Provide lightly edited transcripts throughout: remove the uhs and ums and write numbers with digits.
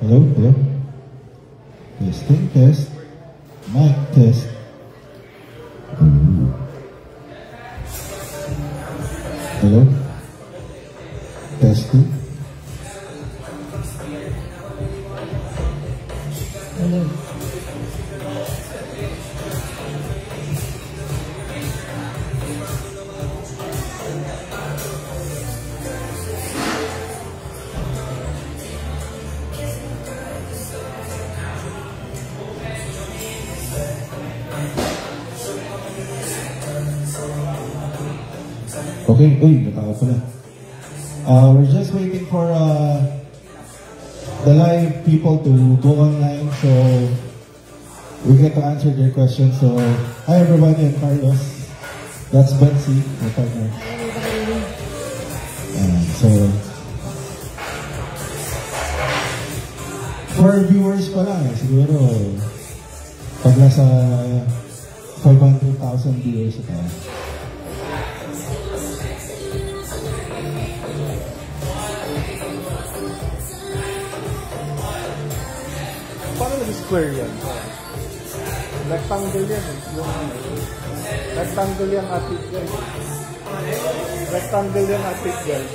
Hello, hello. Testing, test. Mic test. Hello. Testing. Hello. Okay, uy, natao pala. We're just waiting for the live people to go online so we get to answer their questions. So, hi everybody, I'm Carlos. That's Betsy, my partner. So, for viewers pala, siguro, pag nasa 500,000 viewers ito. Paano nag-square yan? Rectangle yan. Rectangle yan atit guys. Rectangle yan atit guys.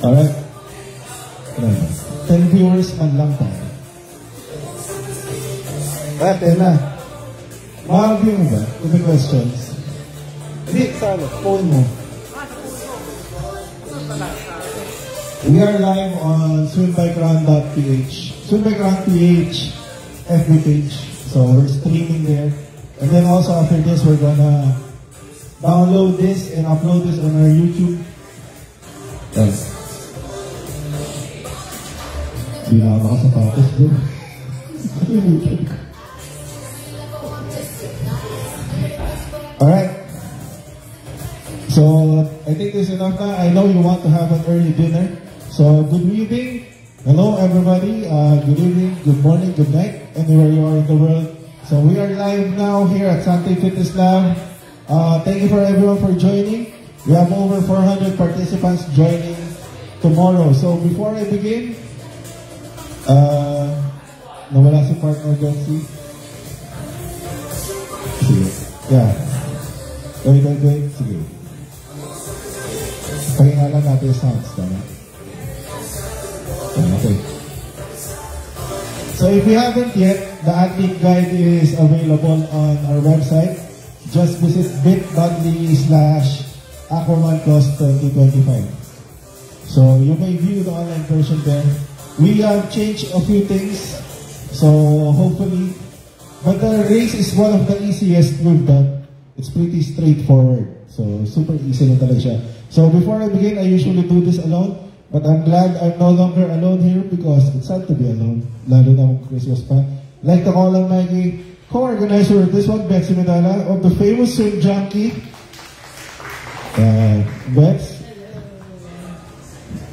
Alright. 10 viewers man lang tayo. Alright, yan na. Mga-view mo ba? Any questions? Hindi, sa ano? Phone mo. We are live on swimbyground.ph. Swimbyground.ph FB page. So we're streaming there. And then also after this, we're gonna download this and upload this on our YouTube. Yes. Hindi na ako nakasapatos doon. Alright. So, I think this is enough now. I know you want to have an early dinner. So, good evening. Hello, everybody. Good evening, good morning, good night, anywhere you are in the world. So, we are live now here at Sante Fitness Lab. Thank you for everyone for joining. We have over 400 participants joining tomorrow. So, before I begin, nawala si partner Betsy. Sige. Yeah. Wait. Sige. Pahinga lang natin yung sounds. Tama? Okay. So if you haven't yet, the athlete guide is available on our website. Just visit bit.ly/AquamanPlus2025. So you may view the online version there. We have changed a few things. So hopefully, but the race is one of the easiest we've done. It's pretty straightforward. So super easy na talaga siya. So before I begin, I usually do this alone. But I'm glad I'm no longer alone here because it's sad to be alone. Lalo na Christmas pa. Like to call on my co-organizer of this one, Betsy Medalla, of the famous Swim Junkie. Bets.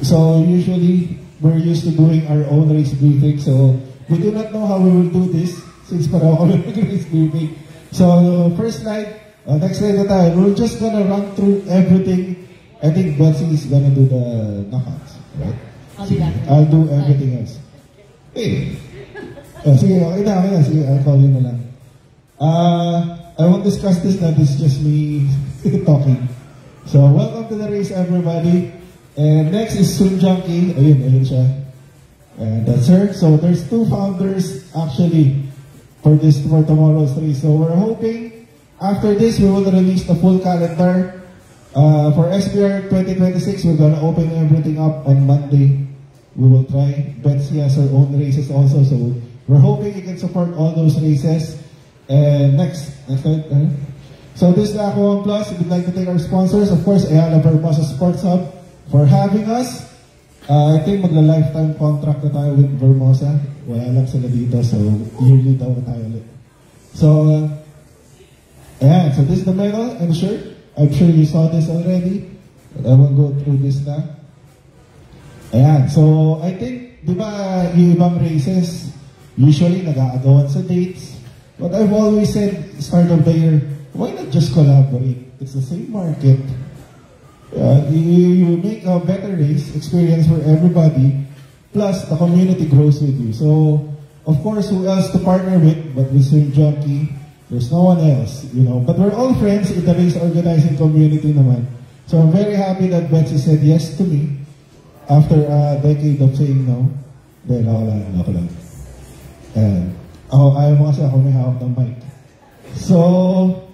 So usually, we're used to doing our own race briefing. So we do not know how we will do this since para ako race briefing. So first slide, next slide na tayo. We're just gonna run through everything. I think Betsy is gonna do the knockouts, right? I'll do everything else. Hey! Sige, okay na. Sige, I'll call you na lang. I won't discuss this now. This is just me talking. So, welcome to the race, everybody. And next is Swim Junkie. Ayun siya. And that's her. So, there's two founders, actually, for tomorrow's race. So, we're hoping, after this, we will release the full calendar. For SPR 2026, we're gonna open everything up on Monday. We will try. Betsy has her own races also, so we're hoping you can support all those races. And next slide. So this is the Aquaman Plus. If you'd like to thank our sponsors, of course, Ayala Vermosa Sports Hub for having us. I think magla-lifetime contract na tayo with Vermosa. Wala lang sila dito, so yearly daw na tayo ulit. So, ayan. So this is the medal and the shirt. I'm sure you saw this already, but I won't go through this na. Ayan, so I think, di ba, yung ibang races, usually nag-aagawan sa dates. But I've always said, start of the year, why not just collaborate? It's the same market. You make a better race experience for everybody, plus the community grows with you. So, of course, who else to partner with but with Swim Junkie? There's no one else, you know. But we're all friends in the race organizing community naman. So I'm very happy that Betsy said yes to me after a decade of saying no. Dahil ako lang. And ayaw mo kasi ako may hawak ng mic. So,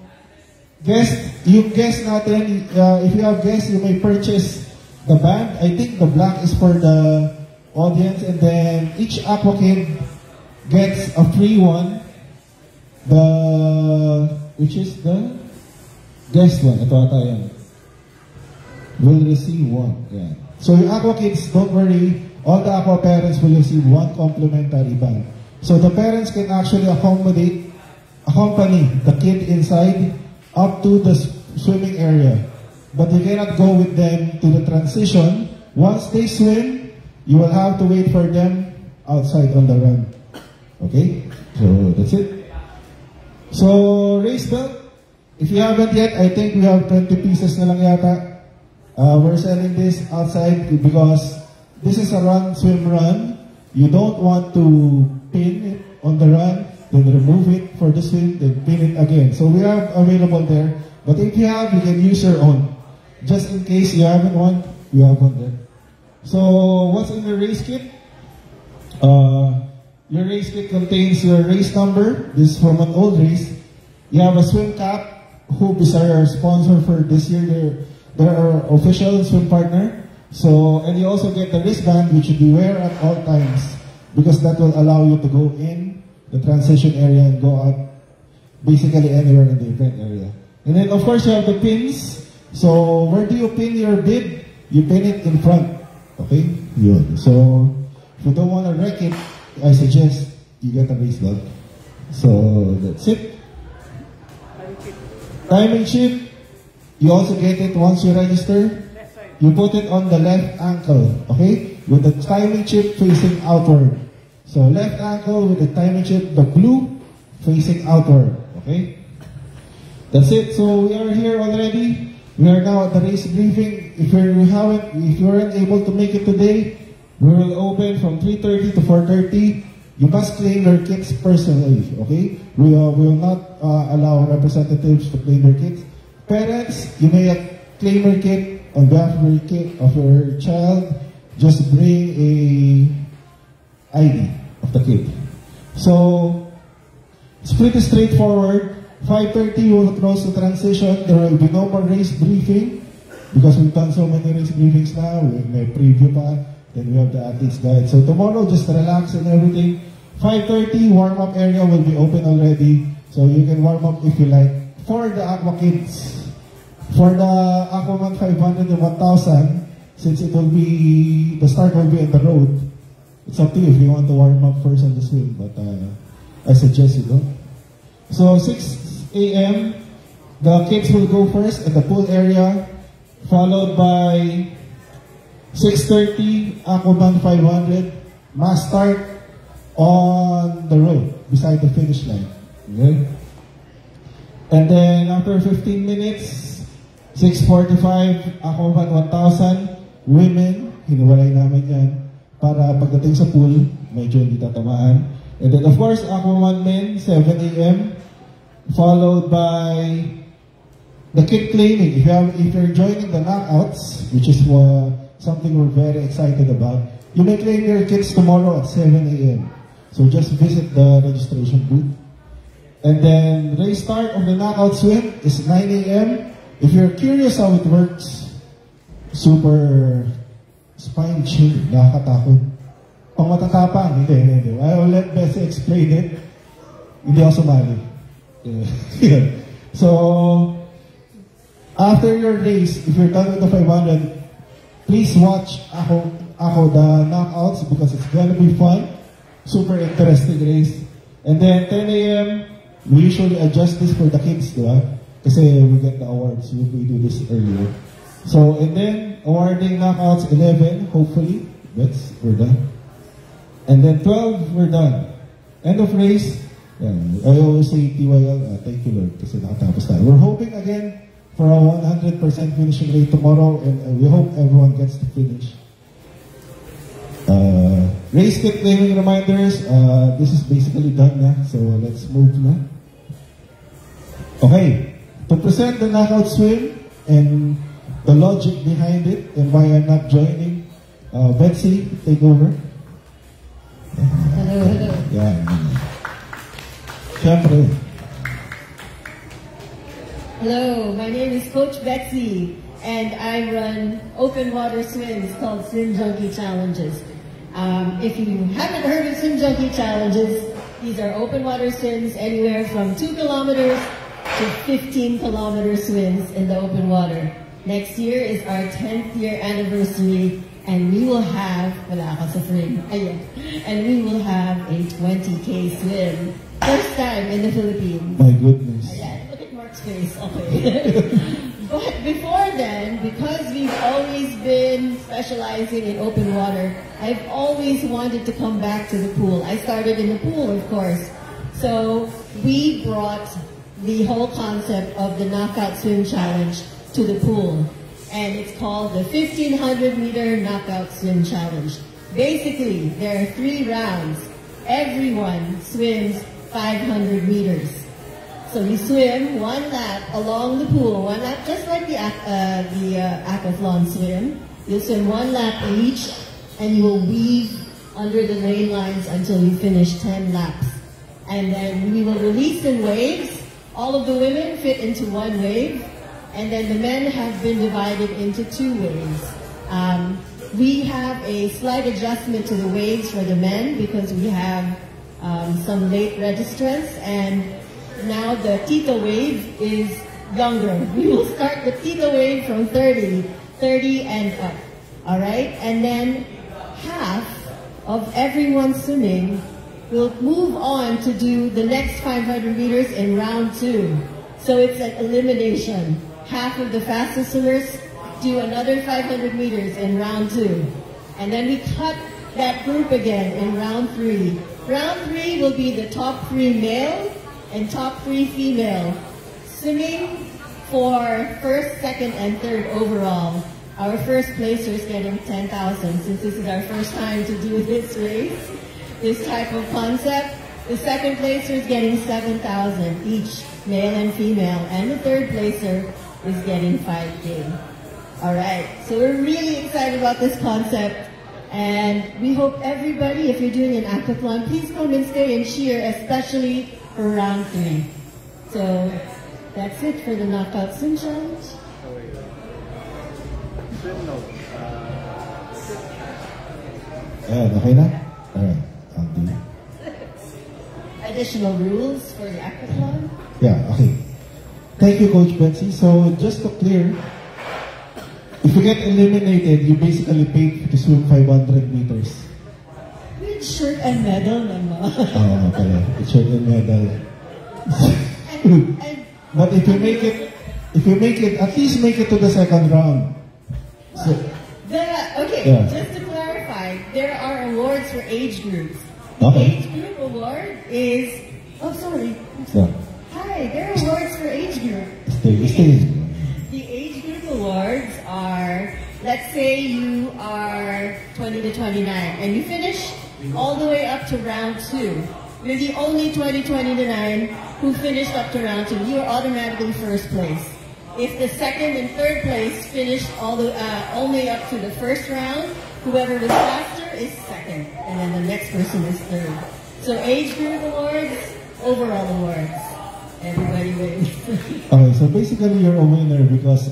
yung guest natin, if you have guests, you may purchase the band. I think the black is for the audience, and then each Aqua Kid gets a free one. Which is the guest one. Ito ata yan. Will receive one. Yeah. So yung Aqua Kids, don't worry, all the Aqua parents will receive one complimentary band. So the parents can actually accompany the kid inside up to the swimming area. But you cannot go with them to the transition. Once they swim, you will have to wait for them outside on the run. Okay? So that's it. So, race belt, if you haven't yet, I think we have 20 pieces na lang yata. We're selling this outside because this is a run, swim, run. You don't want to pin it on the run, then remove it for the swim, then pin it again. So we have available there. But if you have, you can use your own. Just in case you haven't one, you have one there. So, what's in the race kit? Your race kit contains your race number. This is from an old race. You have a swim cap. Hoop is our sponsor for this year. They're our official swim partner. So, and you also get the wristband, which you wear at all times, because that will allow you to go in the transition area and go out basically anywhere in the event area. And then, of course, you have the pins. So, where do you pin your bib? You pin it in front. Okay? Yun. So, if you don't want to wreck it, I suggest you get a race belt. So that's it. Timing chip. You also get it once you register. You put it on the left ankle, okay? With the timing chip facing outward. So left ankle with the timing chip, the blue facing outward, okay? That's it. So we are here already. We are now at the race briefing. If you weren't able to make it today, we will open from 3:30 to 4:30. You must claim your kits personally, okay? We will not allow representatives to claim their kits. Parents, you may claim your kit on behalf of your child. Just bring a ID of the kid. So, it's pretty straightforward. 5:30 we will close the transition. There will be no more race briefing because we've done so many race briefings now. We may preview pa. Then we have the athlete's guide. So tomorrow, just relax and everything. 5:30, warm-up area will be open already. So you can warm up if you like. For the Aqua Kids, for the Aquaman 500 and 1,000, since it will be, the start will be on the road, it's up to you if you want to warm up first on the swim. But I suggest you don't. So 6 a.m., the kids will go first at the pool area, followed by 6:30, Aquaman 500, must start on the road, beside the finish line. Okay? And then after 15 minutes, 6:45, Aquaman 1000, women, hiniwalay namin yan, para pagdating sa pool, medyo hindi tatamaan. And then of course, Aquaman men, 7 a.m., followed by the kid claiming. If you're joining the knockouts, which is something we're very excited about, you may claim your kids tomorrow at 7 a.m. So just visit the registration booth. And then race start of the knockout swim is 9 a.m. If you're curious how it works, super spine chill, nakakatakot. Pang matatapang, hindi. I will let Bessie explain it. Hindi ako sumali. Yeah. So, after your race, if you're done with the 500, please watch ako the knockouts because it's gonna be fun. Super interesting race. And then 10 a.m., we usually adjust this for the kids, diba? Kasi we get the awards if we do this earlier. So, and then awarding knockouts 11, hopefully. We're done. And then 12, we're done. End of race. Yeah, I always say TYL, thank you Lord, kasi nakatapos tayo. We're hoping again for a 100% finishing rate tomorrow, and we hope everyone gets to finish. Race kit naming reminders, this is basically done na, so let's move na. Okay, to present the knockout swim and the logic behind it and why I'm not joining, Betsy, take over. Hello, hello. Yeah. Siyempre. Hello, my name is Coach Betsy, and I run open water swims called Swim Junkie Challenges. If you haven't heard of Swim Junkie Challenges, these are open water swims anywhere from 2 kilometers to 15-kilometer swims in the open water. Next year is our 10th year anniversary, and we will have, and we will have a 20K swim. First time in the Philippines. My goodness. Ayan, look at Mark's face. Okay. But before then, because we've always been specializing in open water, I've always wanted to come back to the pool. I started in the pool, of course. So we brought the whole concept of the Knockout Swim Challenge to the pool. And it's called the 1,500-meter Knockout Swim Challenge. Basically, there are 3 rounds. Everyone swims 500 meters. So you swim 1 lap along the pool, 1 lap just like the aquathlon swim. You'll swim 1 lap each, and you will weave under the lane lines until you finish 10 laps. And then we will release in waves. All of the women fit into 1 wave, and then the men have been divided into 2 waves. We have a slight adjustment to the waves for the men because we have some late registrants, and now the Tito wave is younger. We will start the Tito wave from 30 and up. All right? And then half of everyone swimming will move on to do the next 500 meters in round 2. So it's an elimination. Half of the fastest swimmers do another 500 meters in round 2. And then we cut that group again in round 3. Round 3 will be the top 3 male and top 3 female swimming for first, second, and third overall. Our first placer is getting 10,000 since this is our first time to do this race, this type of concept. The second placer is getting 7,000 each, male and female, and the third placer is getting 5K. All right, so we're really excited about this concept. And we hope everybody, if you're doing an aquathlon, please come and stay and cheer, especially for round 3. So that's it for the Knockout Swim Challenge. Swim note. Okay na? Alright, I'll do it. Additional rules for the aquathlon? Yeah, okay. Thank you, Coach Betsy. So, just to clear, if you get eliminated, you basically pay to swim 500 meters. With shirt and medal naman. Okay. It's shirt and medal. and But if you make it, at least make it to the second round. So, okay, just to clarify, there are awards for age groups. The Okay. age group award is, yeah. Hi, there are awards for age group. Stay. The age group awards are, let's say you are 20 to 29 and you finish all the way up to round 2. You're the only 20 to 29 who finished up to round 2. You are automatically first place. If the second and third place finished only up to the first round, whoever was faster is second, and then the next person is third. So age group awards, overall awards. Everybody wins. Okay, so basically you're a winner because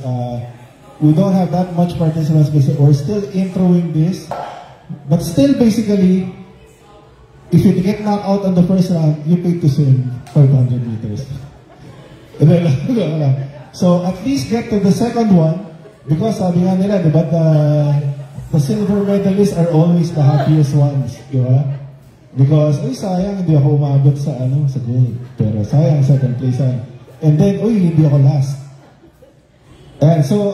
we don't have that much participants. We're still introing this, but still basically, if you get knocked out on the first round, you pay to swim 500 meters. So at least get to the second one because sabi nga nila, diba, the silver medalists are always the happiest ones, diba? Because, sayang, hindi ako umabot sa gold. Pero sayang, second place. And then, hindi ako last. And so,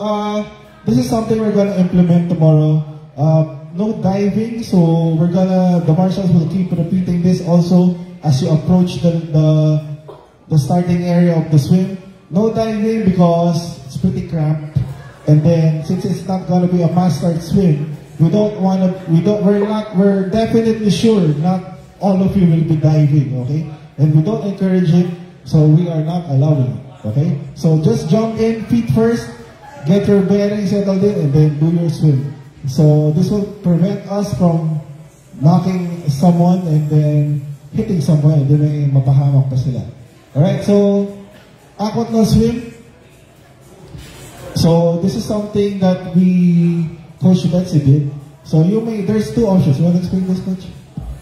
this is something we're gonna implement tomorrow. No diving, so the marshals will keep repeating this also. as you approach the starting area of the swim. No diving because it's pretty cramped. And then since it's not gonna be a fast start swim, we're definitely sure not all of you will be diving, okay? And we don't encourage it, so we are not allowing it, okay? So just jump in, feet first, get your bearings settled in, and then do your swim. So this will prevent us from knocking someone and then hitting someone, and then may mapahamak pa sila. Alright, so aquat na swim. So this is something that Coach Betsy did. So there's two options. You want to explain this, Coach?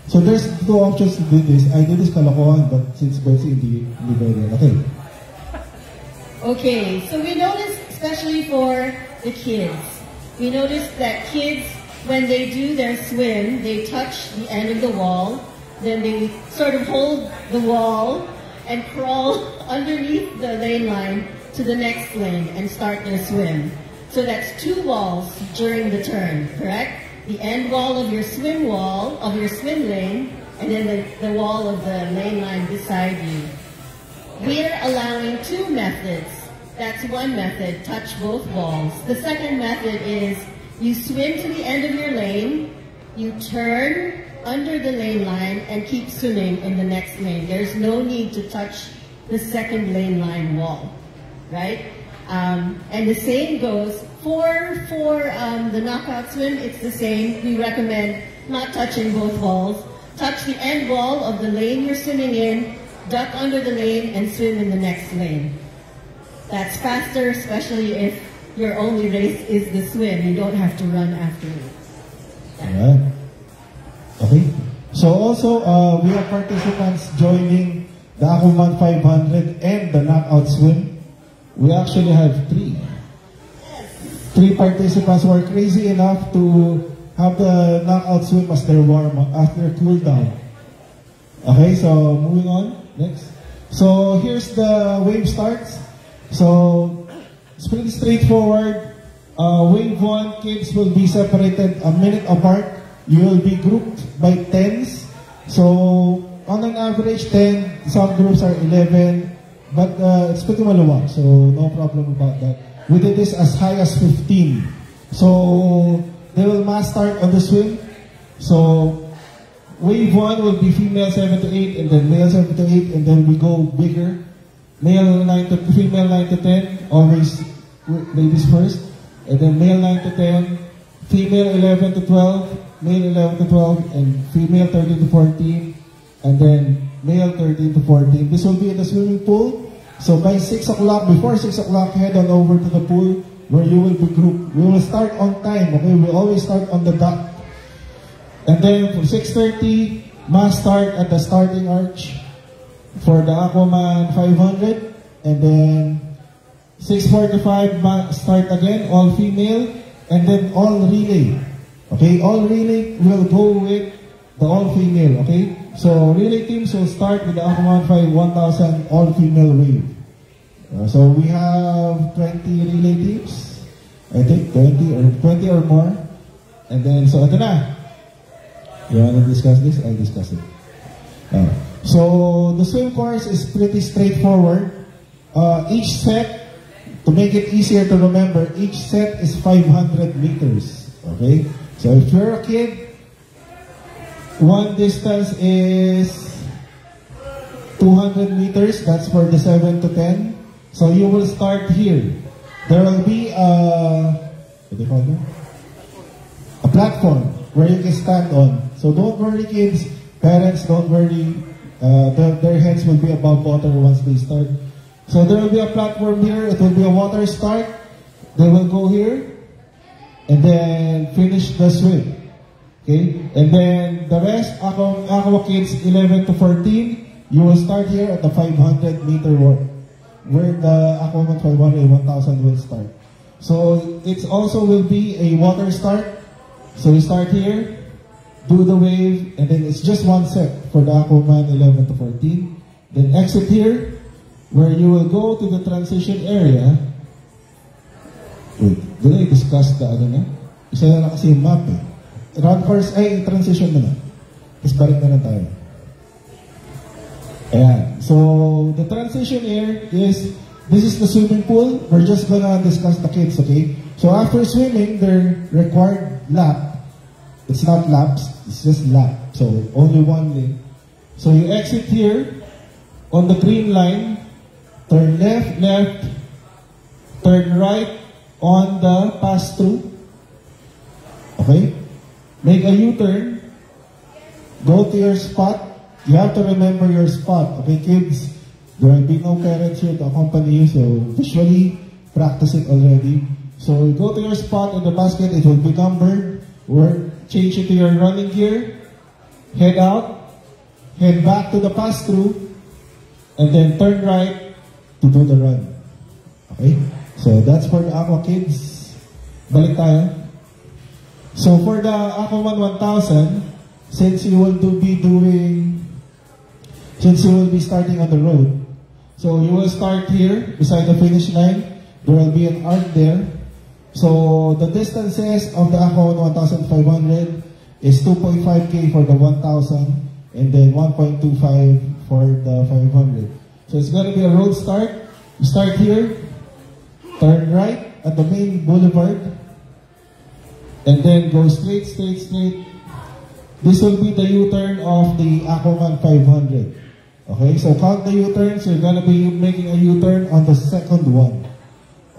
So there's two options to do this. I did this kalokohan, but since Betsy hindi pwede. Okay. Okay, so we noticed, especially for the kids, we noticed that kids, when they do their swim, they touch the end of the wall, then they sort of hold the wall and crawl underneath the lane line to the next lane and start their swim. So that's two walls during the turn, correct? The end wall of your swim lane, and then the wall of the lane line beside you. We're allowing two methods. That's one method, touch both walls. The second method is you swim to the end of your lane, you turn under the lane line and keep swimming in the next lane. There's no need to touch the second lane line wall, right? And the same goes for the knockout swim. It's the same. We recommend not touching both walls. Touch the end wall of the lane you're swimming in, duck under the lane, and swim in the next lane. That's faster, especially if your only race is the swim. You don't have to run afterwards. Alright. Okay. So also, we have participants joining the Aquaman 500 and the knockout swim. We actually have three participants who are crazy enough to have the knockout swim as their warm-up, as their cool down. Okay, so moving on, next. So here's the wave starts. So it's pretty straightforward. Wave 1, kids will be separated a minute apart. You will be grouped by tens. So on an average 10, some groups are 11. But it's pretty maluwag, so no problem about that. We did this as high as 15. So they will mass start on the swim. So wave 1 will be female 7 to 8, and then male 7 to 8, and then we go bigger. Female 9 to 10, always ladies first. And then male 9 to 10, female 11 to 12, male 11 to 12, and female 13 to 14, and then male 13 to 14. This will be in the swimming pool. So by 6 o'clock, before 6 o'clock, head on over to the pool where you will be grouped. We will start on time, okay? We always start on the dot. And then for 6:30, mass start at the starting arch for the Aquaman 500. And then 6:45, start again, all female. And then all relay. Okay, all relay will go with the all female, okay? So relay teams will start with the Aquaman 5 1000 all-female wave. So we have 20 relay teams. I think 20 or more. And then, so ito na. You want to discuss this? I'll discuss it. So the swim course is pretty straightforward. Each set, to make it easier to remember, each set is 500 meters. Okay? So if you're a kid, one distance is 200 meters. That's for the 7 to 10. So you will start here. There will be a platform where you can stand on. So don't worry, kids. Parents, don't worry. Their heads will be above water once they start. So there will be a platform here. It will be a water start. They will go here and then finish the swim. Okay, and then the rest, Aqua kids 11 to 14, you will start here at the 500 meter walk, where the Aquaman 500 and 1000 will start. So it also will be a water start. So you start here, do the wave, and then it's just one set for the Aquaman 11 to 14. Then exit here, where you will go to the transition area. Wait, did I discuss the ano na? Isa na lang kasi yung map eh. Run first, ay transition na. Tapos balik na lang tayo. Ayan. So, the transition here is, this is the swimming pool. We're just gonna discuss the kids, okay? So, after swimming, their required lap, it's not laps, it's just lap. So, only one lane. So, you exit here on the green line, turn left, left, turn right on the pass-through. Okay? Make a U-turn, go to your spot. You have to remember your spot. Okay, kids? There will be no parents here to accompany you, so visually practice it already. So go to your spot in the basket, it will be numbered, or change it to your running gear, head out, head back to the pass-through, and then turn right to do the run. Okay? So that's for the Aqua kids. Balik tayo. So for the Aquaman 1000, since you will be starting on the road, so you will start here beside the finish line. There will be an arc there. So the distances of the Aquaman 1500 is 2.5K for the 1000 and then 1.25 for the 500. So it's going to be a road start. You start here, turn right at the main boulevard, and then go straight. This will be the U-turn of the Aquaman 500. Okay, so count the U-turns. You're gonna be making a U-turn on the second one.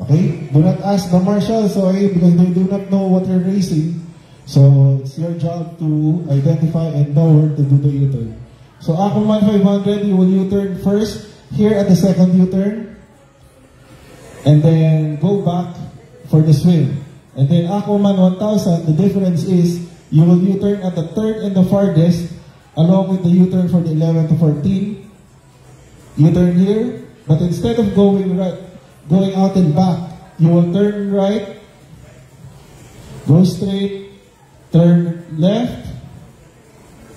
Okay, do not ask the marshals, okay, because they do not know what you're racing. So it's your job to identify and know where to do the U-turn. So Aquaman 500, you will U-turn first here at the second U-turn, and then go back for the swim. And then Aquaman 1000, the difference is you will U-turn at the third and the farthest, along with the U-turn for the 11 to 14. U-turn here, but instead of going right, going out and back, you will turn right, go straight, turn left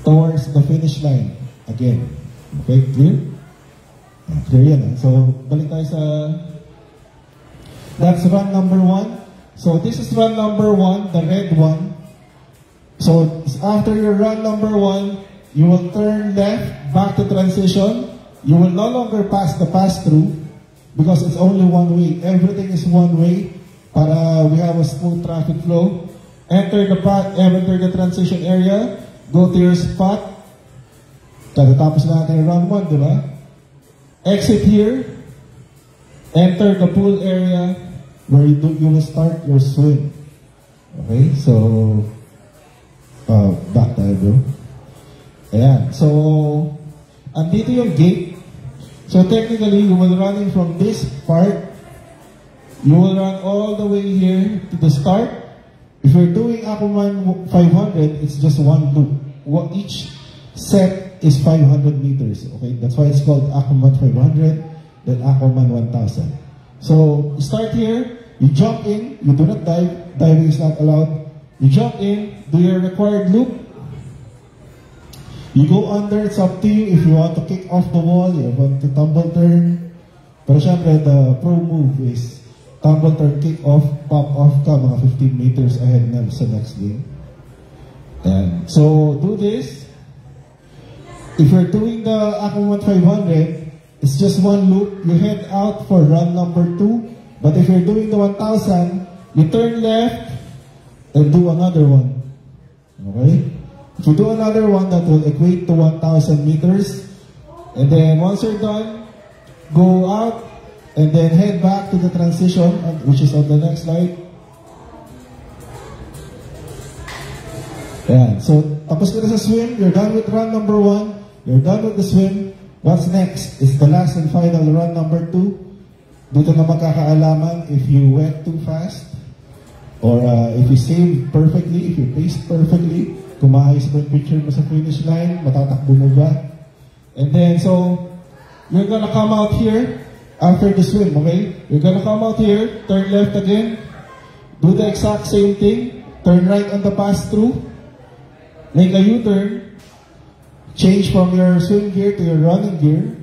towards the finish line again. Okay, clear? Clear yan. So, balik tayo sa, that's run number 1. So this is run number 1, the red one. So after your run number 1, you will turn left, back to transition. You will no longer pass the pass-through because it's only one way. Everything is one way para we have a smooth traffic flow. Enter the transition area. Go to your spot. Tapos natin run 1, di ba? Exit here. Enter the pool area where you will start your swim. Okay, so back tayo, bro. Ayan, so andito yung gate. So technically, you will running from this part. You will run all the way here to the start. If you're doing Aquaman 500, it's just one loop. Each set is 500 meters. Okay, that's why it's called Aquaman 500, then Aquaman 1000. So start here. You jump in. You do not dive. Diving is not allowed. You jump in. Do your required loop. You go under, it's up to you if you want to kick off the wall, you want to tumble turn. Pero syempre, the pro move is tumble turn, kick off, pop off ka mga 15 meters ahead na sa next game. And so, do this. If you're doing the Aquaman 500, it's just one loop. You head out for run number 2. But if you're doing the 1000, you turn left and do another one. Okay? If you do another one, that will equate to 1,000 meters. And then once you're done, go out and then head back to the transition, which is on the next slide. Yeah. So, tapos ka na sa swim, you're done with run number 1, you're done with the swim. What's next is the last and final run number 2. Dito na magkakaalaman if you went too fast or if you saved perfectly, if you paced perfectly. Kung maayos ba yung picture mo sa finish line, matatakbo mo ba? And then, so, you're gonna come out here after the swim, okay? You're gonna come out here, turn left again, do the exact same thing, turn right on the pass-through, make a U-turn, change from your swim gear to your running gear,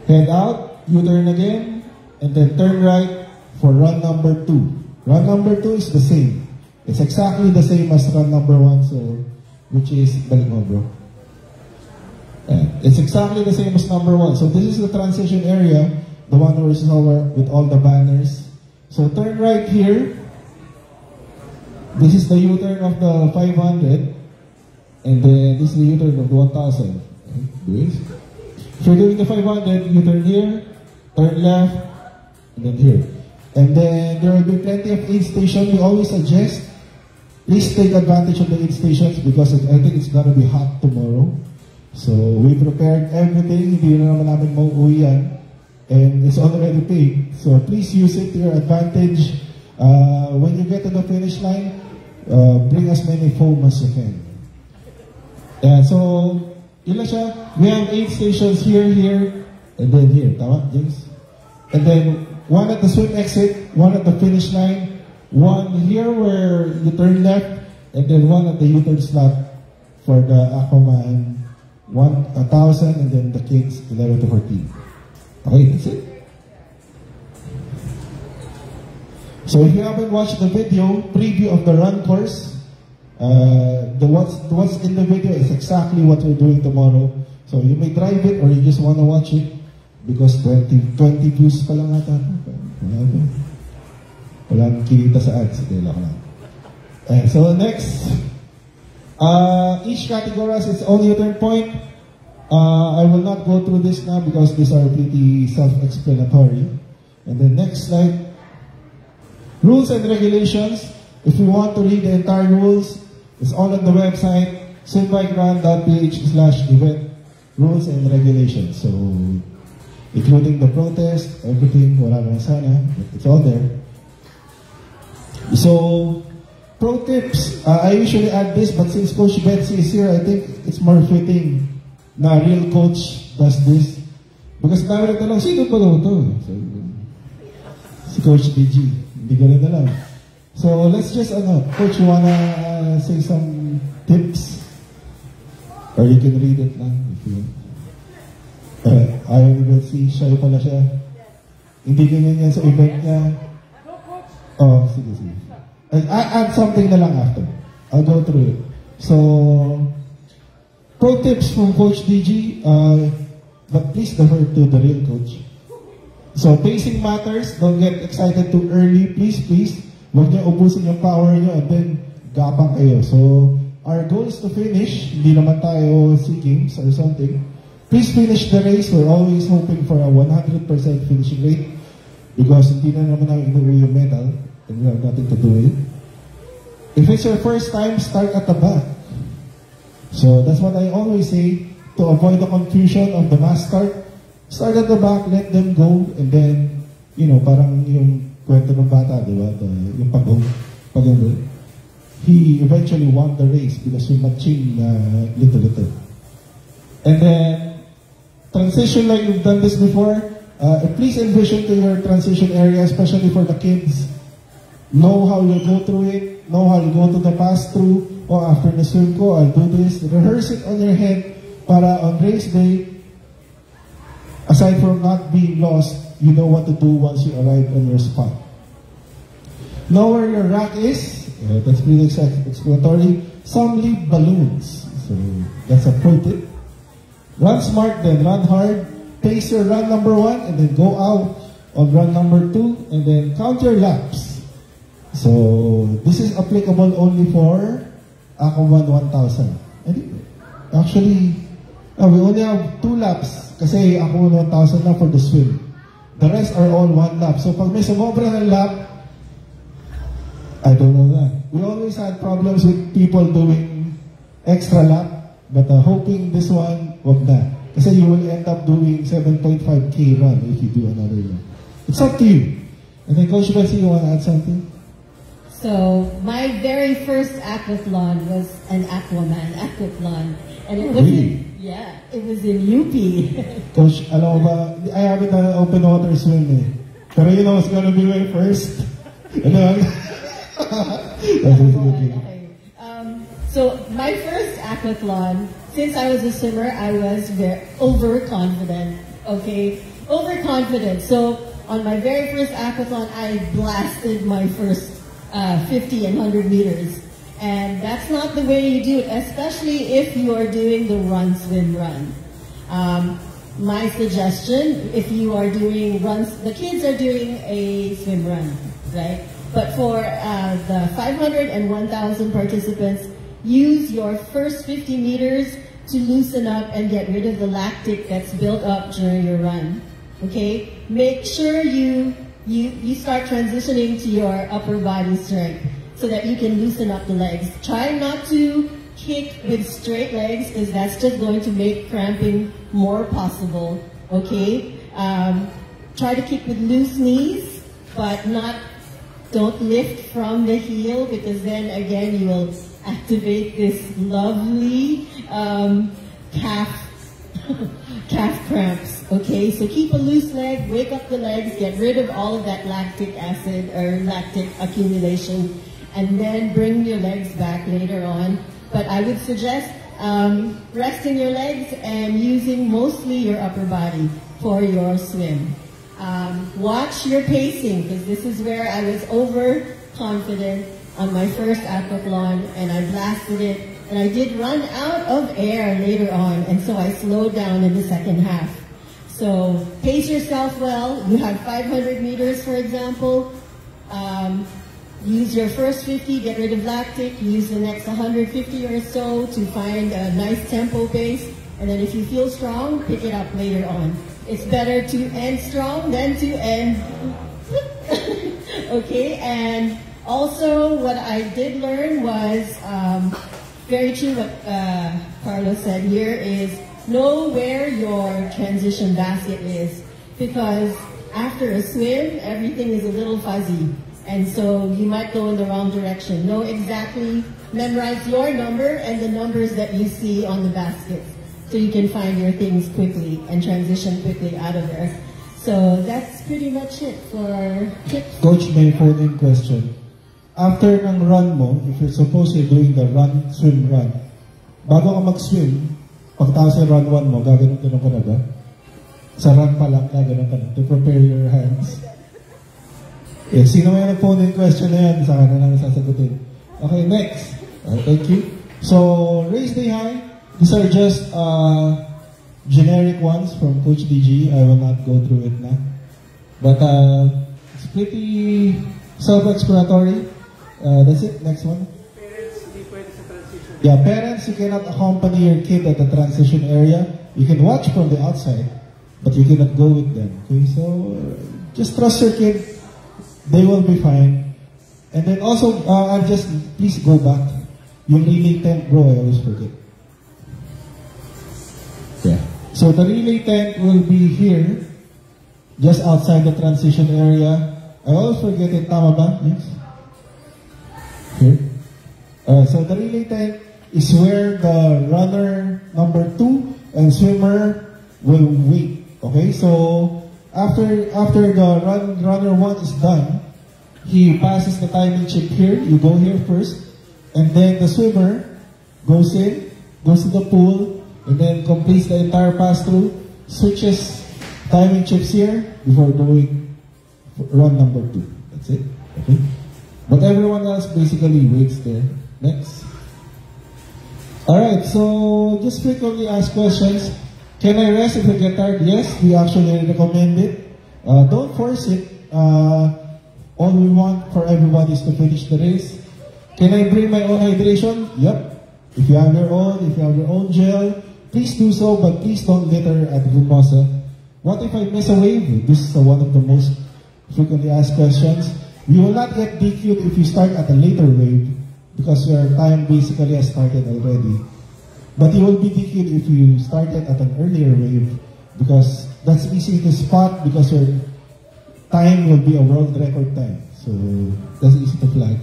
head out, U-turn again, and then turn right for run number 2. Run number 2 is the same. It's exactly the same as run number 1, so which is balik mo, bro. It's exactly the same as number 1. So this is the transition area, the one where it's over with all the banners. So turn right here. This is the U-turn of the 500. And then this is the U-turn of the 1000. Okay. If you're doing the 500, you turn here, turn left, and then here. And then there will be plenty of aid stations. We always suggest, please take advantage of the aid stations because I think it's gonna be hot tomorrow. So we prepared everything. Hindi na naman namin mauuwi yan. And it's already paid. So please use it to your advantage. When you get to the finish line, bring as many foam as you can. So, yun lang siya. We have 8 stations here, and then here. Tama, James? And then, one at the swim exit, one at the finish line, one here where you turn left, and then one at the U-turn slot for the Aquaman 1000, and then the kids 11 to 14. Okay, that's it. So if you haven't watched the video, preview of the run course, what's in the video is exactly what we're doing tomorrow. So you may drive it or you just want to watch it because 20 views pa lang ata. Walang kita sa ads. So next, each category has its own U-turn point. I will not go through this now because these are pretty self-explanatory. And the next slide, rules and regulations. If you want to read the entire rules, it's all on the website, swimbikeRun.ph/event, rules and regulations. So, including the protest, everything, wala naman sana, it's all there. So, pro tips, I usually add this, but since Coach Betsy is here, I think it's more fitting na real coach does this. Because dami nagtanong, sino pa daw ito? So, si Coach DG, hindi ko rin alam. So let's just, Coach, you wanna say some tips? Or you can read it lang if you want. I will see, siya pala siya. Hindi ganyan yan sa event niya. Oh, sige. I add something na lang after. I'll go through it. So, pro tips from Coach DG, but please defer to the real coach. So, pacing matters. Don't get excited too early. Please. Huwag niyo ubusin yung power niyo and then gapang kayo. So, our goal is to finish. Hindi naman tayo seeking or something. Please finish the race. We're always hoping for a 100% finishing rate because hindi na naman namin inuwi yung medal and we have nothing to do with it. If it's your first time, start at the back. So, that's what I always say to avoid the confusion of the mass start. Start at the back, let them go, and then, parang yung kwento ng bata, di ba? Yung pag-uwi. He eventually won the race because we matching little. And then, transition like you've done this before, please envision to your transition area, especially for the kids. Know how you go through it, know how you go to the pass-through, or after the swim ko, I'll do this. Rehearse it on your head para on race day, aside from not being lost, you know what to do once you arrive on your spot. Know where your rack is. That's pretty explanatory. Some leave balloons. So that's a pro tip. Run smart, then run hard. Pace your run number 1, and then go out on run number 2, and then count your laps. So this is applicable only for Aquaman 1000. Actually, we only have 2 laps kasi Aquaman 1000 na for the swim. The rest are all 1 lap. So pag may sumobra ng lap, I don't know that. We always had problems with people doing extra lap, but hoping this one, wag na. Kasi you will end up doing 7.5K run if you do another one. It's up to you. And then Coach Betsy, you want to add something? So, my very first aquathlon was an aquathlon. And it was Really? it was in UP. Coach, alam mo ba, I haven't done an open water swim eh. Pero you know what's gonna be my first? So my first aquathlon, since I was a swimmer, I was very overconfident. Okay, overconfident. So on my very first aquathlon, I blasted my first 50 and 100 meters. And that's not the way you do it, especially if you are doing the run, swim, run. My suggestion, if you are doing runs, the kids are doing a swim run, right? But for the 500 and 1,000 participants, use your first 50 meters to loosen up and get rid of the lactic that's built up during your run, okay? Make sure you start transitioning to your upper body strength so that you can loosen up the legs. Try not to kick with straight legs because that's just going to make cramping more possible, okay? Try to kick with loose knees, but don't lift from the heel because then again you will activate this lovely calf cramps, okay? So keep a loose leg, wake up the legs, get rid of all of that lactic acid or lactic accumulation, and then bring your legs back later on. But I would suggest resting your legs and using mostly your upper body for your swim. Watch your pacing, because this is where I was overconfident on my first aquathlon, and I blasted it, and I did run out of air later on, and so I slowed down in the second half. So pace yourself well. You have 500 meters, for example. Use your first 50, get rid of lactic. Use the next 150 or so to find a nice tempo pace. And then if you feel strong, pick it up later on. It's better to end strong than to end. Okay, and also what I did learn was, very true what Carlos said here, is know where your transition basket is. Because after a swim, everything is a little fuzzy. And so you might go in the wrong direction. Know exactly, memorize your number and the numbers that you see on the baskets so you can find your things quickly and transition quickly out of there. So that's pretty much it for tips. Coach, may phone-in question. After ng run mo, if you're supposed to doing the run, swim, run, bago ka mag-swim, pagtapos sa run 1 mo, gaganon ka na ba? Sa run pa lang, gaganon ka na to prepare your hands. Yeah, sino may nag-phone-in question na yan, sa kanan lang sasagutin. Okay, next. Thank you. So, raise the high. These are just generic ones from Coach DG. I will not go through it now. But it's pretty self-explanatory. That's it. Next one. Parents, hindi pwede sa transition. Yeah, parents, you cannot accompany your kid at the transition area. You can watch from the outside, but you cannot go with them. Okay, so just trust your kid. They will be fine. And then also, I'll just, please go back. Yung relay tent, bro, I always forget. Yeah. So the relay tent will be here, just outside the transition area. I always forget it, tama ba? Yes? Here. So the relay tent is where the runner number 2 and swimmer will wait. Okay, so after the runner 1 is done, he passes the timing chip here. You go here first, and then the swimmer goes in, goes to the pool, and then completes the entire pass through, switches timing chips here before doing run number 2. That's it. Okay. But everyone else basically waits there. Next. Alright, so just frequently asked questions. Can I rest if I get tired? Yes, we actually recommend it. Don't force it. All we want for everybody is to finish the race. Can I bring my own hydration? Yep. If you have your own gel, please do so, but please don't litter at Vermosa. What if I miss a wave? This is one of the most frequently asked questions. You will not get DQ'd if you start at a later wave because your time basically has started already. But you will be DQ'd if you started at an earlier wave because that's easy to spot because your time will be a world record time. So that's easy to flag.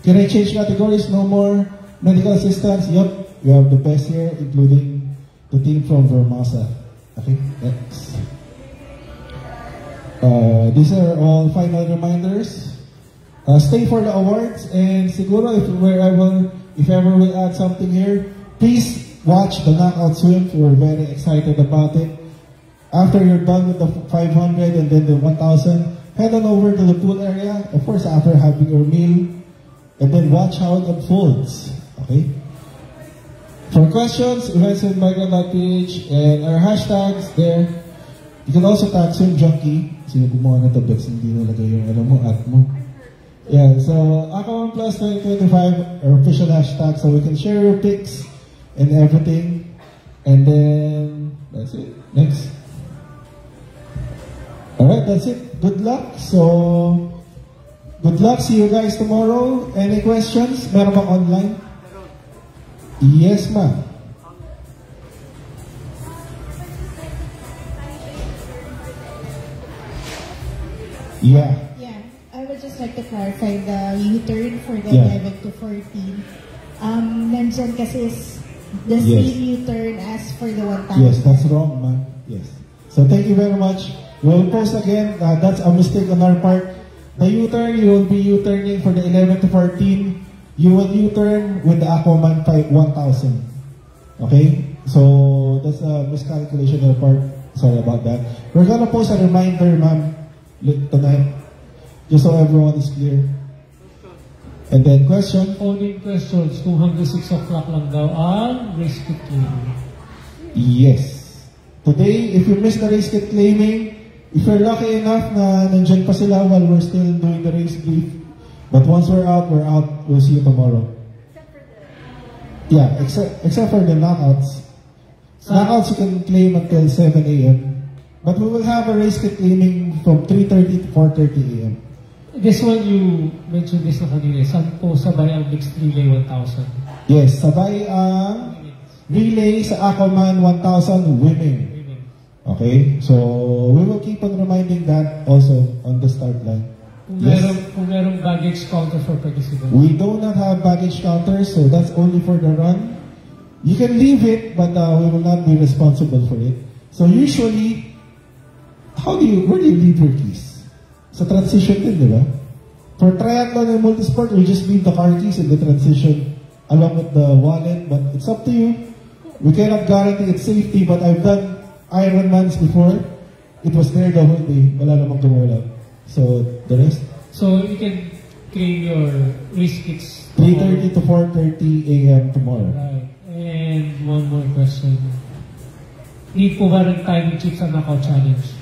Can I change categories? No more medical assistants? Yep, you have the best here, including the team from Vermosa. Okay, next. These are all final reminders. Stay for the awards, and siguro if ever will add something here, please watch the knockout swim. We're very excited about it. After you're done with the 500 and then the 1000, head on over to the pool area, of course after having your meal, and then watch how it unfolds. Okay? For questions, eventswithmichael.ph and our hashtags there. You can also tag Swim Junkie. Sino gumawa na ito, but hindi nalagay yung ano mo, at mo. Yeah, so Aquaman Plus 2025, our official hashtag, so we can share your pics and everything. And then, that's it. Next. Alright, that's it. Good luck. So, good luck. See you guys tomorrow. Any questions? Meron bang online? Yes, ma'am. Yeah. Yeah, I would just like to clarify the U-turn for the Yeah. 11 to 14. Nandyan kasi is the Yes. same U-turn as for the 1,000. Yes, that's wrong, ma'am. Yes. So thank you very much. We'll post again. That's a mistake on our part. The U-turn, you will be U-turning for the 11 to 14. You will U-turn with the Aquaman 1000. Okay? So that's a miscalculation on our part. Sorry about that. We're gonna post a reminder, ma'am, tonight, just so everyone is clear. And then question? Only questions, kung hanggang 6 o'clock lang daw ang race kit claiming. Yes. Today, if you miss the race kit claiming, if you're lucky enough na nandyan pa sila while we're still doing the race brief, but once we're out, we're out. We'll see you tomorrow. Yeah, except for the knockouts. Knockouts you can claim until 7 a.m. But we will have a race kit claiming from 3:30 to 4:30 a.m. This one, you mentioned this na kanina. Saan po sabay ang mixed relay 1,000? Yes, sabay ang relay sa Aquaman 1000 women. Okay, so we will keep on reminding that also on the start line. Kung merong baggage counter for participants. We do not have baggage counters, so that's only for the run. You can leave it, but we will not be responsible for it. So usually, where do you leave your keys? Sa transition din, di ba? For triathlon and multisport, we just leave the car keys in the transition along with the wallet, but it's up to you. We cannot guarantee its safety, but I've done Ironmans before. It was there the whole day. Wala namang gumalaw. So, the rest? So you can claim your race kits 3:30 to 4:30 a.m. tomorrow. Right. And one more question. Need po ba ng timing chips sa knockout challenge?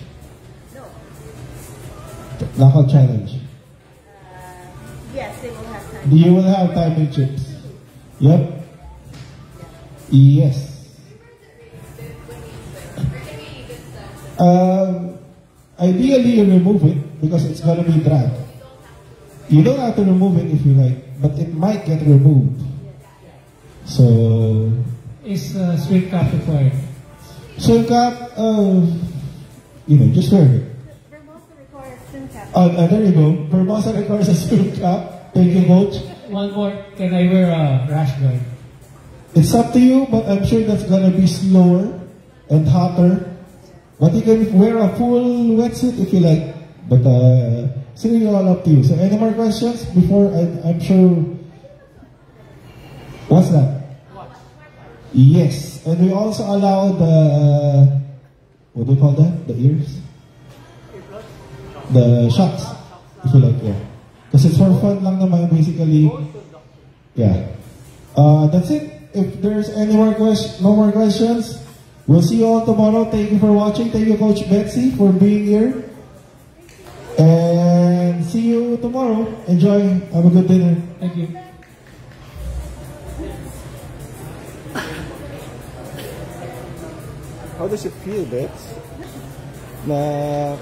Knockout challenge. Yes, they will have time. You will have timing chips. Yep. Yes. Ideally, you remove it because it's gonna be drag. You don't have to remove it if you like, but it might get removed. So, Is swim cap required? swim cap, just wear it. Vermosa requires swim cap. There you go. Vermosa requires a swim cap. Thank you, coach. One more. Can I wear a rash guard? It's up to you, but I'm sure that's gonna be slower and hotter. But you can wear a full wetsuit if you like. But it's really all up to you. So any more questions before I'm sure. What's that? Yes, and we also allow the what do you call that? The ears? The shots, if you like, yeah. Because it's for fun lang naman, basically. Yeah. That's it. If there's any more no more questions, we'll see you all tomorrow. Thank you for watching. Thank you, Coach Betsy, for being here. And see you tomorrow. Enjoy. Have a good dinner. Thank you. How does it feel, Bets? Na